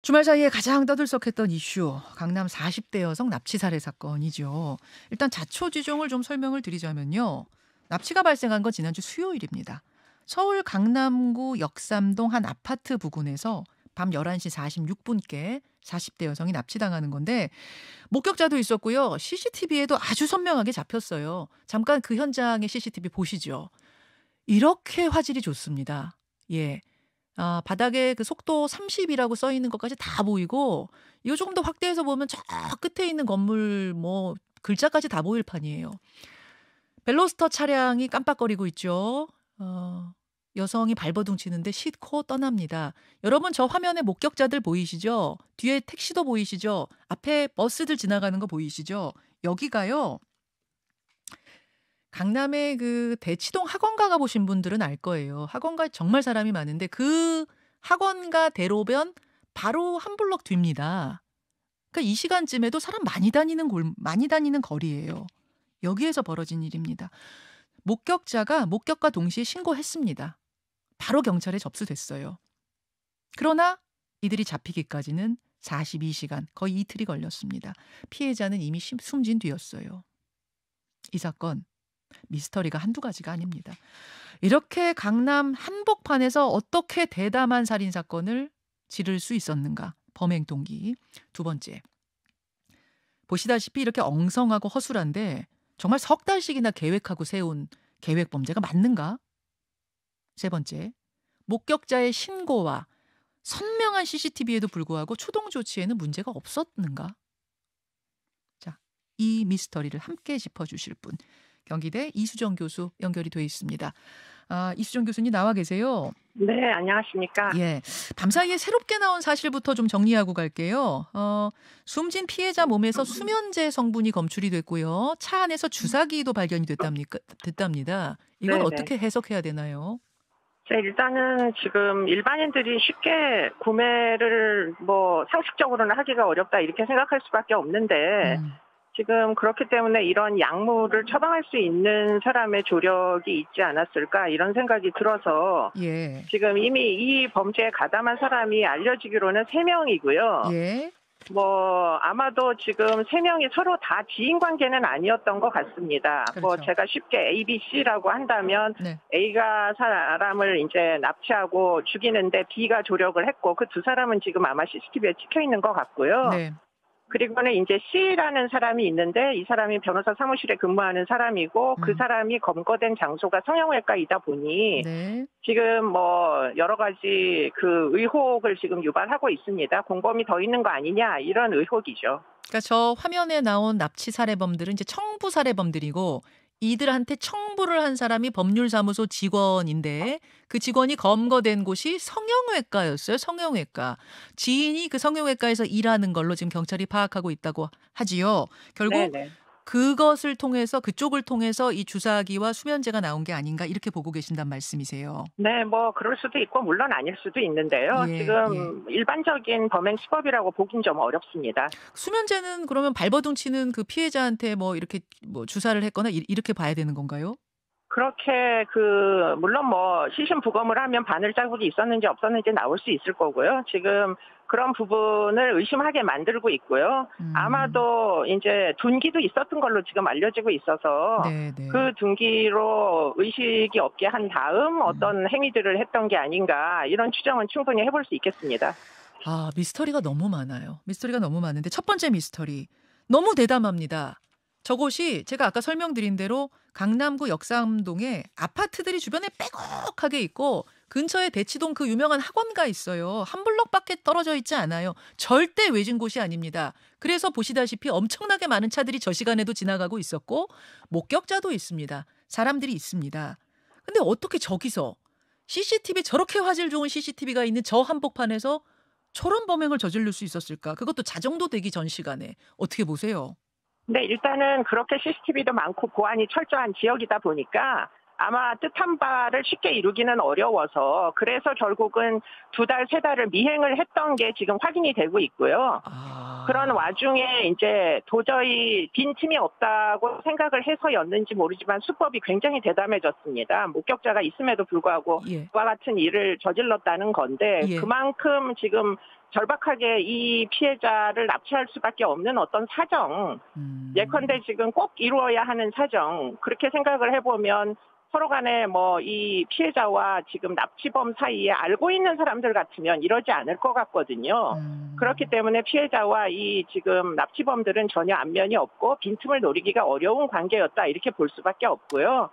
주말 사이에 가장 떠들썩했던 이슈, 강남 40대 여성 납치 살해 사건이죠. 일단 자초지종을 좀 설명을 드리자면요. 납치가 발생한 건 지난주 수요일입니다. 서울 강남구 역삼동 한 아파트 부근에서 밤 11시 46분께 40대 여성이 납치당하는 건데 목격자도 있었고요. CCTV에도 아주 선명하게 잡혔어요. 잠깐 그 현장의 CCTV 보시죠. 이렇게 화질이 좋습니다. 예. 바닥에 그 속도 30이라고 써 있는 것까지 다 보이고 이거 조금 더 확대해서 보면 저 끝에 있는 건물 뭐 글자까지 다 보일 판이에요. 벨로스터 차량이 깜빡거리고 있죠. 여성이 발버둥 치는데 싣고 떠납니다. 여러분 저 화면에 목격자들 보이시죠? 뒤에 택시도 보이시죠? 앞에 버스들 지나가는 거 보이시죠? 여기가요. 강남의 그 대치동 학원가 가보신 분들은 알 거예요. 학원가에 정말 사람이 많은데 그 학원가 대로변 바로 한 블럭 뒤입니다. 그러니까 이 시간쯤에도 사람 많이 다니는 거리예요. 여기에서 벌어진 일입니다. 목격과 동시에 신고했습니다. 바로 경찰에 접수됐어요. 그러나 이들이 잡히기까지는 42시간, 거의 이틀이 걸렸습니다. 피해자는 이미 숨진 뒤였어요. 이 사건 미스터리가 한두 가지가 아닙니다. 이렇게 강남 한복판에서 어떻게 대담한 살인사건을 지를 수 있었는가? 범행 동기. 두 번째, 보시다시피 이렇게 엉성하고 허술한데 정말 석 달씩이나 계획하고 세운 계획 범죄가 맞는가? 세 번째, 목격자의 신고와 선명한 CCTV에도 불구하고 초동 조치에는 문제가 없었는가? 자, 이 미스터리를 함께 짚어주실 분, 경기대 이수정 교수 연결이 돼 있습니다. 이수정 교수님 나와 계세요. 네, 안녕하십니까. 예, 밤사이에 새롭게 나온 사실부터 좀 정리하고 갈게요. 숨진 피해자 몸에서 수면제 성분이 검출이 됐고요. 차 안에서 주사기도 발견이 됐답니다. 이건 네네. 어떻게 해석해야 되나요? 일단은 지금 일반인들이 쉽게 구매를 상식적으로는 하기가 어렵다 이렇게 생각할 수밖에 없는데 지금 그렇기 때문에 이런 약물을 처방할 수 있는 사람의 조력이 있지 않았을까 이런 생각이 들어서 예. 지금 이미 이 범죄에 가담한 사람이 알려지기로는 3명이고요. 예. 아마도 지금 3명이 서로 다 지인 관계는 아니었던 것 같습니다. 그렇죠. 제가 쉽게 A, B, C라고 한다면 네. A가 사람을 이제 납치하고 죽이는데 B가 조력을 했고 그 두 사람은 지금 아마 CCTV에 찍혀 있는 것 같고요. 네. 그리고는 이제 C라는 사람이 있는데 이 사람이 변호사 사무실에 근무하는 사람이고 그 사람이 검거된 장소가 성형외과이다 보니 네. 지금 여러 가지 그 의혹을 지금 유발하고 있습니다. 공범이 더 있는 거 아니냐 이런 의혹이죠. 그러니까 저 화면에 나온 납치 살해범들은 이제 청부 살해범들이고 이들한테 청부를 한 사람이 법률사무소 직원인데 그 직원이 검거된 곳이 성형외과였어요. 성형외과. 지인이 그 성형외과에서 일하는 걸로 지금 경찰이 파악하고 있다고 하지요. 결국 네네. 그쪽을 통해서 이 주사기와 수면제가 나온 게 아닌가 이렇게 보고 계신단 말씀이세요. 네, 그럴 수도 있고 물론 아닐 수도 있는데요. 예, 지금 일반적인 범행 수법이라고 보긴 좀 어렵습니다. 수면제는 그러면 발버둥 치는 그 피해자한테 이렇게 주사를 했거나 이렇게 봐야 되는 건가요? 그렇게 물론 시신 부검을 하면 바늘 자국이 있었는지 없었는지 나올 수 있을 거고요. 지금 그런 부분을 의심하게 만들고 있고요. 아마도 이제 둔기도 있었던 걸로 지금 알려지고 있어서 네네. 그 둔기로 의식이 없게 한 다음 어떤 행위들을 했던 게 아닌가 이런 추정은 충분히 해볼 수 있겠습니다. 미스터리가 너무 많아요. 미스터리가 너무 많은데 첫 번째 미스터리. 너무 대담합니다. 저곳이 제가 아까 설명드린 대로 강남구 역삼동에 아파트들이 주변에 빼곡하게 있고 근처에 대치동 그 유명한 학원가 있어요. 한 블럭밖에 떨어져 있지 않아요. 절대 외진 곳이 아닙니다. 그래서 보시다시피 엄청나게 많은 차들이 저 시간에도 지나가고 있었고 목격자도 있습니다. 사람들이 있습니다. 근데 어떻게 저기서 CCTV 저렇게 화질 좋은 CCTV가 있는 저 한복판에서 저런 범행을 저지를 수 있었을까? 그것도 자정도 되기 전 시간에. 어떻게 보세요? 네, 일단은 그렇게 CCTV도 많고 보안이 철저한 지역이다 보니까 아마 뜻한 바를 쉽게 이루기는 어려워서 그래서 결국은 2달, 3달을 미행을 했던 게 지금 확인이 되고 있고요. 그런 와중에 이제 도저히 빈틈이 없다고 생각을 해서였는지 모르지만 수법이 굉장히 대담해졌습니다. 목격자가 있음에도 불구하고 예. 그와 같은 일을 저질렀다는 건데 예. 그만큼 지금 절박하게 이 피해자를 납치할 수밖에 없는 어떤 사정, 예컨대 지금 꼭 이루어야 하는 사정, 그렇게 생각을 해보면 서로 간에 뭐 이 피해자와 지금 납치범 사이에 알고 있는 사람들 같으면 이러지 않을 것 같거든요. 그렇기 때문에 피해자와 이 지금 납치범들은 전혀 안면이 없고 빈틈을 노리기가 어려운 관계였다 이렇게 볼 수밖에 없고요.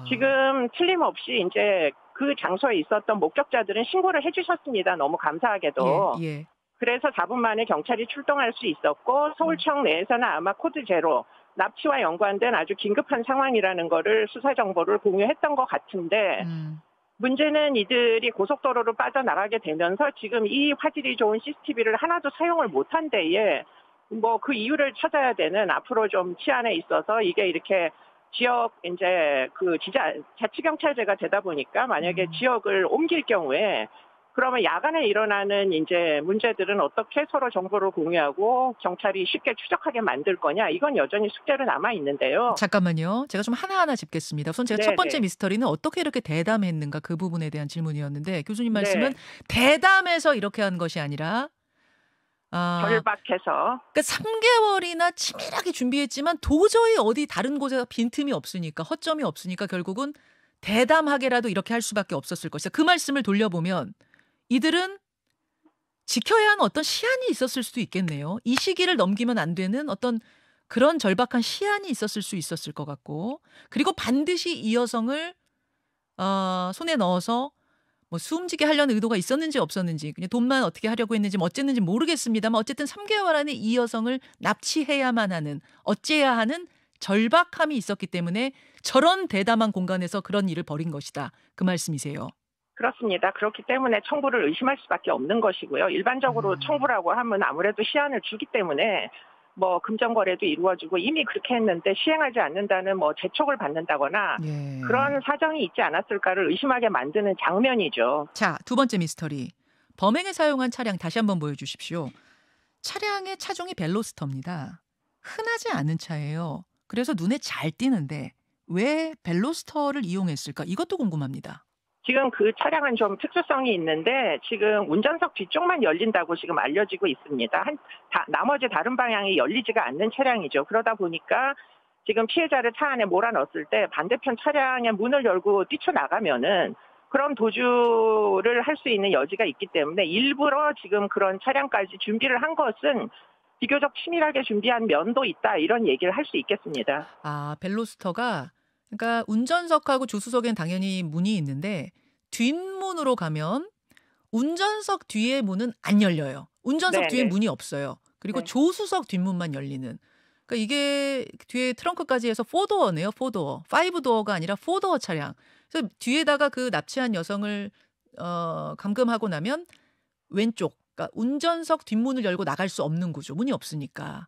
지금 틀림없이 이제 그 장소에 있었던 목격자들은 신고를 해주셨습니다. 너무 감사하게도. 예, 예. 그래서 4분 만에 경찰이 출동할 수 있었고 서울청 내에서는 아마 코드 제로, 납치와 연관된 아주 긴급한 상황이라는 거를 수사 정보를 공유했던 것 같은데 문제는 이들이 고속도로로 빠져나가게 되면서 지금 이 화질이 좋은 CCTV를 하나도 사용을 못한 데에 뭐 그 이유를 찾아야 되는 앞으로 좀 치안에 있어서 이게 이렇게 지역 이제 그 자치경찰제가 되다 보니까 만약에 지역을 옮길 경우에 그러면 야간에 일어나는 이제 문제들은 어떻게 서로 정보를 공유하고 경찰이 쉽게 추적하게 만들 거냐 이건 여전히 숙제로 남아 있는데요. 잠깐만요. 제가 좀 하나하나 짚겠습니다. 우선 제가 첫 번째 미스터리는 어떻게 이렇게 대담했는가 그 부분에 대한 질문이었는데 교수님 말씀은 대담해서 이렇게 한 것이 아니라 절박해서. 그러니까 3개월이나 치밀하게 준비했지만 도저히 어디 다른 곳에 빈틈이 없으니까 허점이 없으니까 결국은 대담하게라도 이렇게 할 수밖에 없었을 것이다. 그 말씀을 돌려보면 이들은 지켜야 하는 어떤 시한이 있었을 수도 있겠네요. 이 시기를 넘기면 안 되는 어떤 그런 절박한 시한이 있었을 수 있었을 것 같고 그리고 반드시 이 여성을 손에 넣어서 뭐 숨지게 하려는 의도가 있었는지 없었는지 그냥 돈만 어떻게 하려고 했는지 뭐 어쨌는지 모르겠습니다만 어쨌든 3개월 안에 이 여성을 납치해야만 하는 어째야 하는 절박함이 있었기 때문에 저런 대담한 공간에서 그런 일을 벌인 것이다. 그 말씀이세요. 그렇습니다. 그렇기 때문에 청부를 의심할 수밖에 없는 것이고요. 일반적으로 청부라고 하면 아무래도 시한을 주기 때문에 뭐 금전거래도 이루어지고 이미 그렇게 했는데 시행하지 않는다는 뭐 재촉을 받는다거나 그런 사정이 있지 않았을까를 의심하게 만드는 장면이죠. 자, 두 번째 미스터리. 범행에 사용한 차량 다시 한번 보여주십시오. 차량의 차종이 벨로스터입니다. 흔하지 않은 차예요. 그래서 눈에 잘 띄는데 왜 벨로스터를 이용했을까? 이것도 궁금합니다. 지금 그 차량은 좀 특수성이 있는데 지금 운전석 뒤쪽만 열린다고 지금 알려지고 있습니다. 나머지 다른 방향이 열리지가 않는 차량이죠. 그러다 보니까 지금 피해자를 차 안에 몰아넣었을 때 반대편 차량의 문을 열고 뛰쳐나가면은 그런 도주를 할 수 있는 여지가 있기 때문에 일부러 지금 그런 차량까지 준비를 한 것은 비교적 치밀하게 준비한 면도 있다 이런 얘기를 할 수 있겠습니다. 벨로스터가 그러니까 운전석하고 조수석엔 당연히 문이 있는데 뒷문으로 가면 운전석 뒤에 문은 안 열려요. 운전석 뒤에 문이 없어요. 그리고 조수석 뒷문만 열리는. 그러니까 이게 뒤에 트렁크까지 해서 4도어네요. 4도어. 5도어가 아니라 4도어 차량. 그래서 뒤에다가 그 납치한 여성을 감금하고 나면 왼쪽 그러니까 운전석 뒷문을 열고 나갈 수 없는 구조. 문이 없으니까.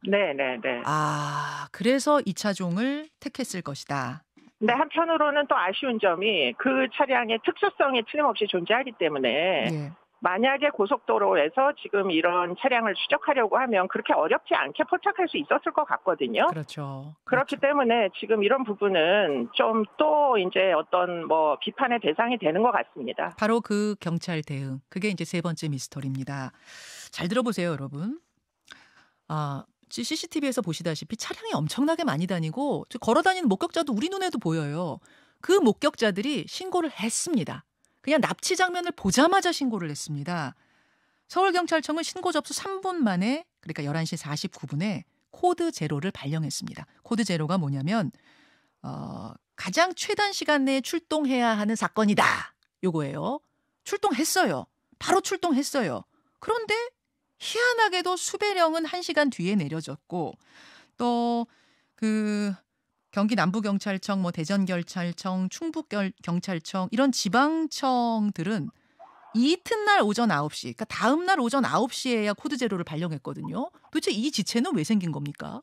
그래서 이 차종을 택했을 것이다. 근데 한편으로는 또 아쉬운 점이 그 차량의 특수성이 틀림없이 존재하기 때문에 만약에 고속도로에서 지금 이런 차량을 추적하려고 하면 그렇게 어렵지 않게 포착할 수 있었을 것 같거든요. 그렇죠. 그렇기 때문에 지금 이런 부분은 좀 또 이제 어떤 뭐 비판의 대상이 되는 것 같습니다. 바로 그 경찰 대응. 그게 이제 세 번째 미스터리입니다. 잘 들어보세요, 여러분. CCTV에서 보시다시피 차량이 엄청나게 많이 다니고 걸어다니는 목격자도 우리 눈에도 보여요. 그 목격자들이 신고를 했습니다. 그냥 납치 장면을 보자마자 신고를 했습니다. 서울경찰청은 신고 접수 3분 만에 그러니까 11시 49분에 코드 제로를 발령했습니다. 코드 제로가 뭐냐면 가장 최단 시간 내에 출동해야 하는 사건이다. 요거예요. 출동했어요. 바로 출동했어요. 그런데 희한하게도 수배령은 1시간 뒤에 내려졌고 또 그 경기 남부경찰청, 뭐 대전경찰청, 충북경찰청 이런 지방청들은 이튿날 오전 9시, 그러니까 다음 날 오전 9시에야 코드 제로를 발령했거든요. 도대체 이 지체는 왜 생긴 겁니까?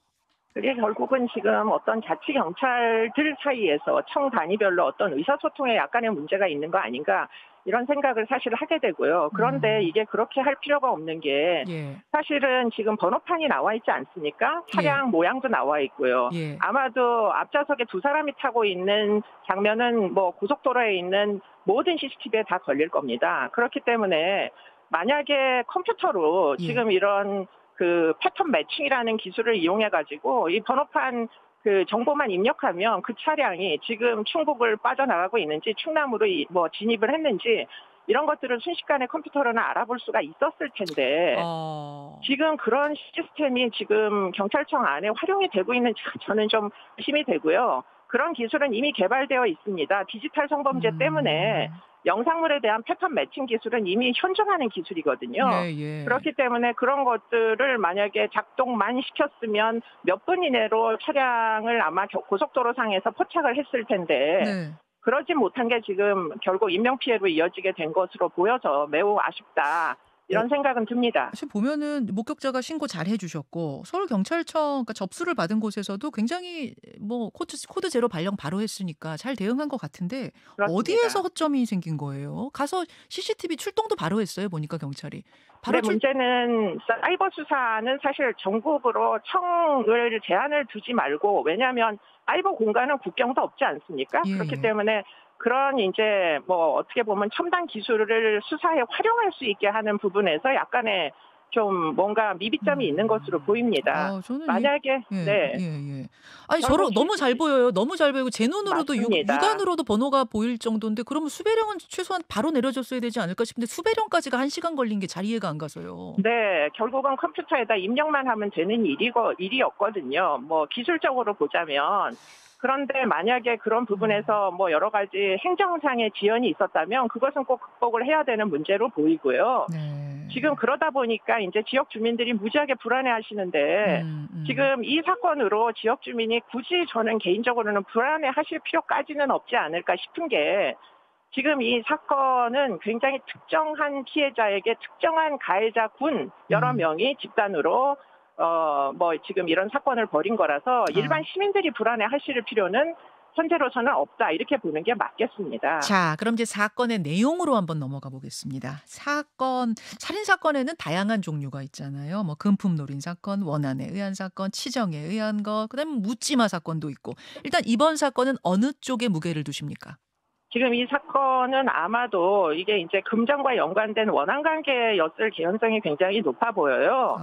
그게 결국은 지금 어떤 자치경찰들 사이에서 청 단위별로 어떤 의사소통에 약간의 문제가 있는 거 아닌가 이런 생각을 사실 하게 되고요. 그런데 이게 그렇게 할 필요가 없는 게 예. 사실은 지금 번호판이 나와 있지 않습니까? 예. 차량 모양도 나와 있고요. 예. 아마도 앞좌석에 두 사람이 타고 있는 장면은 뭐 고속도로에 있는 모든 CCTV에 다 걸릴 겁니다. 그렇기 때문에 만약에 컴퓨터로 예. 지금 이런 그 패턴 매칭이라는 기술을 이용해 가지고 이 번호판 그 정보만 입력하면 그 차량이 지금 충북을 빠져나가고 있는지 충남으로 뭐 진입을 했는지 이런 것들을 순식간에 컴퓨터로는 알아볼 수가 있었을 텐데 지금 그런 시스템이 지금 경찰청 안에 활용이 되고 있는지 저는 좀 의심이 되고요. 그런 기술은 이미 개발되어 있습니다. 디지털 성범죄 때문에 영상물에 대한 패턴 매칭 기술은 이미 현존하는 기술이거든요. 예, 예. 그렇기 때문에 그런 것들을 만약에 작동만 시켰으면 몇 분 이내로 차량을 아마 고속도로상에서 포착을 했을 텐데 네. 그러지 못한 게 지금 결국 인명피해로 이어지게 된 것으로 보여서 매우 아쉽다. 이런 생각은 듭니다. 지금 보면은 목격자가 신고 잘 해주셨고 서울경찰청 그러니까 접수를 받은 곳에서도 굉장히 뭐 코드 제로 발령 바로 했으니까 잘 대응한 것 같은데 그렇습니다. 어디에서 허점이 생긴 거예요? 가서 CCTV 출동도 바로 했어요. 보니까 경찰이. 바로 네, 문제는 사이버 수사는 사실 전국으로 청을 제한을 두지 말고 왜냐하면 사이버 공간은 국경도 없지 않습니까? 예, 그렇기 예. 때문에 그런 이제 뭐 어떻게 보면 첨단 기술을 수사에 활용할 수 있게 하는 부분에서 약간의 좀 뭔가 미비점이 있는 것으로 보입니다. 저는 만약에 예, 네. 예. 아니 결국 너무 잘 보여요. 너무 잘 보이고 제 눈으로도 맞습니다. 육안으로도 번호가 보일 정도인데 그러면 수배령은 최소한 바로 내려줬어야 되지 않을까 싶은데 수배령까지가 1시간 걸린 게 잘 이해가 안 가서요. 네, 결국은 컴퓨터에다 입력만 하면 되는 일이었거든요. 뭐 기술적으로 보자면. 그런데 만약에 그런 부분에서 뭐 여러 가지 행정상의 지연이 있었다면 그것은 꼭 극복을 해야 되는 문제로 보이고요. 네. 지금 그러다 보니까 이제 지역 주민들이 무지하게 불안해하시는데 지금 이 사건으로 지역 주민이 굳이 저는 개인적으로는 불안해하실 필요까지는 없지 않을까 싶은 게 지금 이 사건은 굉장히 특정한 피해자에게 특정한 가해자 군 여러 명이 집단으로 뭐 지금 이런 사건을 벌인 거라서 일반 시민들이 불안해하실 필요는 현재로서는 없다 이렇게 보는 게 맞겠습니다. 자, 그럼 이제 사건의 내용으로 한번 넘어가 보겠습니다. 살인 사건에는 다양한 종류가 있잖아요. 뭐 금품 노린 사건, 원한에 의한 사건, 치정에 의한 거, 그다음에 묻지마 사건도 있고. 일단 이번 사건은 어느 쪽에 무게를 두십니까? 지금 이 사건은 아마도 이게 이제 금전과 연관된 원한 관계였을 개연성이 굉장히 높아 보여요.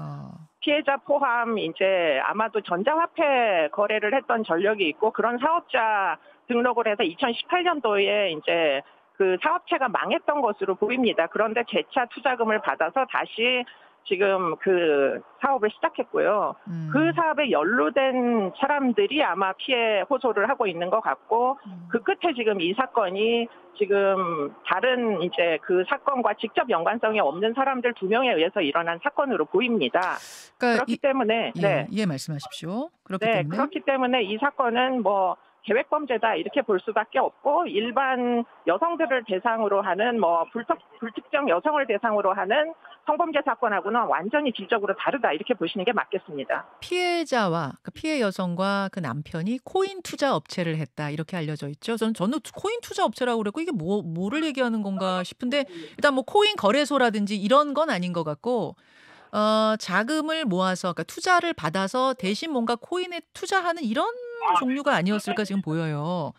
피해자 포함 이제 아마도 전자화폐 거래를 했던 전력이 있고 그런 사업자 등록을 해서 2018년도에 이제 그 사업체가 망했던 것으로 보입니다. 그런데 재차 투자금을 받아서 다시 지금 그 사업을 시작했고요. 그 사업에 연루된 사람들이 아마 피해 호소를 하고 있는 것 같고 그 끝에 지금 이 사건이 지금 다른 이제 그 사건과 직접 연관성이 없는 사람들 2명에 의해서 일어난 사건으로 보입니다. 그러니까 그렇기 때문에 예, 말씀하십시오. 그렇기 때문에 이 사건은 뭐 계획범죄다 이렇게 볼 수밖에 없고 일반 여성들을 대상으로 하는 뭐 불특정 여성을 대상으로 하는 성범죄 사건하고는 완전히 질적으로 다르다 이렇게 보시는 게 맞겠습니다. 피해자와 그 피해 여성과 그 남편이 코인 투자 업체를 했다 이렇게 알려져 있죠. 저는 코인 투자 업체라고 그랬고 이게 뭐를 얘기하는 건가 싶은데 일단 뭐 코인 거래소라든지 이런 건 아닌 것 같고 자금을 모아서 그러니까 투자를 받아서 대신 뭔가 코인에 투자하는 이런 종류가 아니었을까 지금 보여요.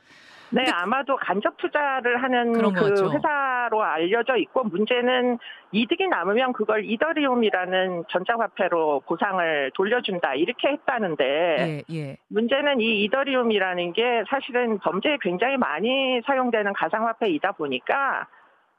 네, 아마도 간접 투자를 하는 그 회사로 알려져 있고 문제는 이득이 남으면 그걸 이더리움이라는 전자화폐로 보상을 돌려준다 이렇게 했다는데 문제는 이 이더리움이라는 게 사실은 범죄에 굉장히 많이 사용되는 가상화폐이다 보니까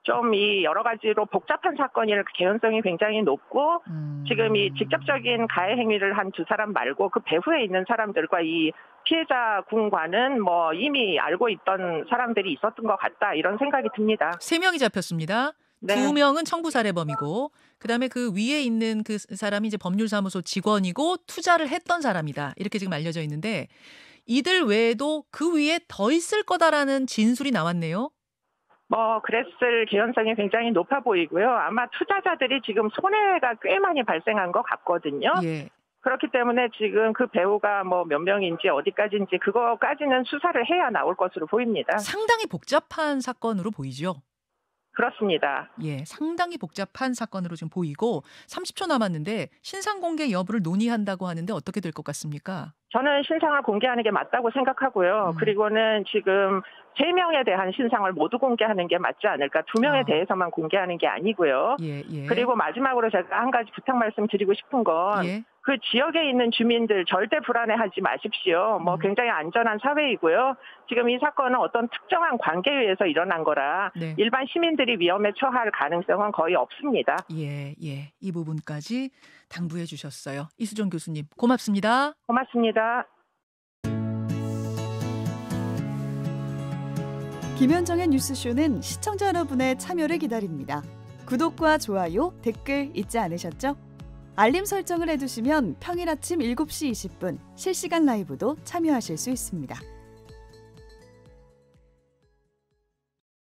좀 이 여러 가지로 복잡한 사건일 개연성이 굉장히 높고 지금 이 직접적인 가해 행위를 한 두 사람 말고 그 배후에 있는 사람들과 이 피해자 군과는 뭐 이미 알고 있던 사람들이 있었던 것 같다 이런 생각이 듭니다. 3명이 잡혔습니다. 네. 2명은 청부 살해범이고 그다음에 그 위에 있는 그 사람이 이제 법률사무소 직원이고 투자를 했던 사람이다. 이렇게 지금 알려져 있는데 이들 외에도 그 위에 더 있을 거다라는 진술이 나왔네요. 뭐 그랬을 개연성이 굉장히 높아 보이고요. 아마 투자자들이 지금 손해가 꽤 많이 발생한 것 같거든요. 그렇기 때문에 지금 그 배우가 뭐 몇 명인지 어디까지인지 그거까지는 수사를 해야 나올 것으로 보입니다. 상당히 복잡한 사건으로 보이죠. 그렇습니다. 예, 상당히 복잡한 사건으로 지금 보이고 30초 남았는데 신상 공개 여부를 논의한다고 하는데 어떻게 될 것 같습니까? 저는 신상을 공개하는 게 맞다고 생각하고요. 그리고는 지금 3명에 대한 신상을 모두 공개하는 게 맞지 않을까. 2명에 대해서만 공개하는 게 아니고요. 예, 예. 그리고 마지막으로 제가 한 가지 부탁 말씀드리고 싶은 건 예. 그 지역에 있는 주민들 절대 불안해하지 마십시오. 굉장히 안전한 사회이고요. 지금 이 사건은 어떤 특정한 관계에 의해서 일어난 거라 네. 일반 시민들이 위험에 처할 가능성은 거의 없습니다. 예, 예. 이 부분까지 당부해 주셨어요. 이수정 교수님, 고맙습니다. 고맙습니다. 김현정의 뉴스쇼는 시청자 여러분의 참여를 기다립니다. 구독과 좋아요, 댓글 잊지 않으셨죠? 알림 설정을 해두시면 평일 아침 7시 20분 실시간 라이브도 참여하실 수 있습니다.